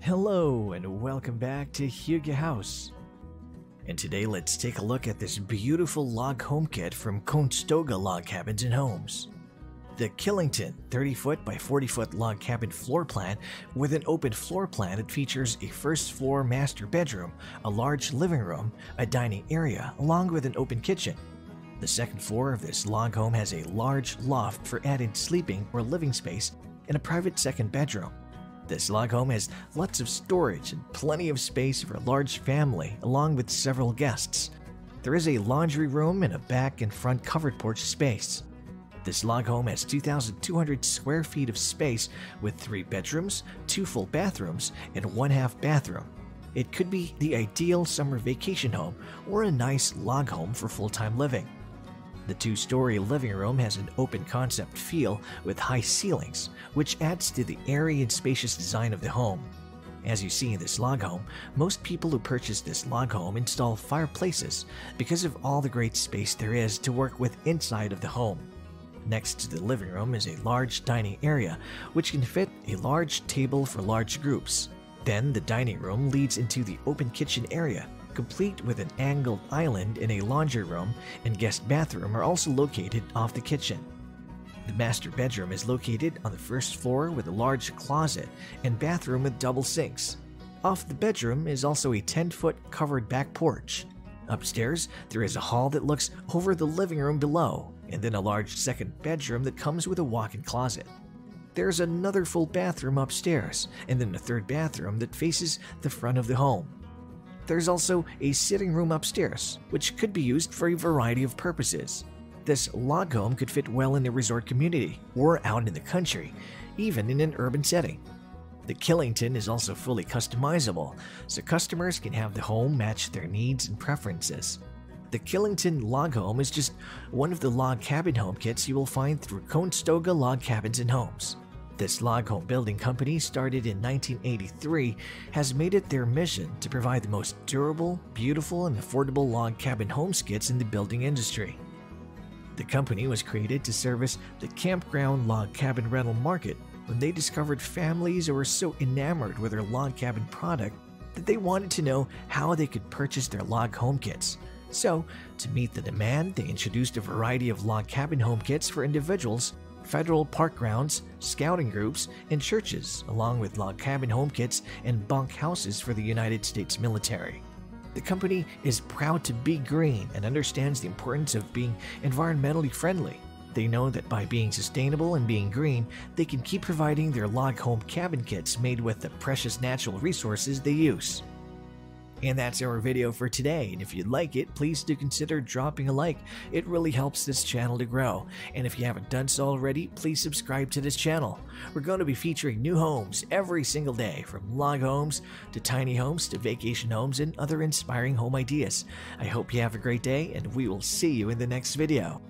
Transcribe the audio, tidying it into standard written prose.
Hello and welcome back to Hugo House. And today let's take a look at this beautiful log home kit from Conestoga Log Cabins and Homes. The Killington 30-foot by 40-foot log cabin floor plan with an open floor plan that features a first floor master bedroom, a large living room, a dining area, along with an open kitchen. The second floor of this log home has a large loft for added sleeping or living space and a private second bedroom. This log home has lots of storage and plenty of space for a large family along with several guests. There is a laundry room and a back and front covered porch space. This log home has 2,200 square feet of space with 3 bedrooms, 2 full bathrooms, and 1/2 bathroom. It could be the ideal summer vacation home or a nice log home for full-time living. The 2-story living room has an open concept feel with high ceilings, which adds to the airy and spacious design of the home. As you see in this log home, most people who purchase this log home install fireplaces because of all the great space there is to work with inside of the home. Next to the living room is a large dining area, which can fit a large table for large groups. Then the dining room leads into the open kitchen area, complete with an angled island and a laundry room and guest bathroom are also located off the kitchen. The master bedroom is located on the first floor with a large closet and bathroom with double sinks. Off the bedroom is also a 10-foot covered back porch. Upstairs, there is a hall that looks over the living room below, and then a large second bedroom that comes with a walk-in closet. There's another full bathroom upstairs, and then a third bathroom that faces the front of the home. There's also a sitting room upstairs, which could be used for a variety of purposes. This log home could fit well in a resort community or out in the country, even in an urban setting. The Killington is also fully customizable, so customers can have the home match their needs and preferences. The Killington log home is just one of the log cabin home kits you will find through Conestoga Log Cabins and Homes. This log home building company, started in 1983, has made it their mission to provide the most durable, beautiful, and affordable log cabin home kits in the building industry. The company was created to service the campground log cabin rental market when they discovered families who were so enamored with their log cabin product that they wanted to know how they could purchase their log home kits. So, to meet the demand, they introduced a variety of log cabin home kits for individuals, federal park grounds, scouting groups, and churches, along with log cabin home kits and bunk houses for the United States military. The company is proud to be green and understands the importance of being environmentally friendly. They know that by being sustainable and being green, they can keep providing their log home cabin kits made with the precious natural resources they use. And that's our video for today, and if you like it, please do consider dropping a like. It really helps this channel to grow. And if you haven't done so already, please subscribe to this channel. We're going to be featuring new homes every single day, from log homes to tiny homes to vacation homes and other inspiring home ideas. I hope you have a great day, and we will see you in the next video.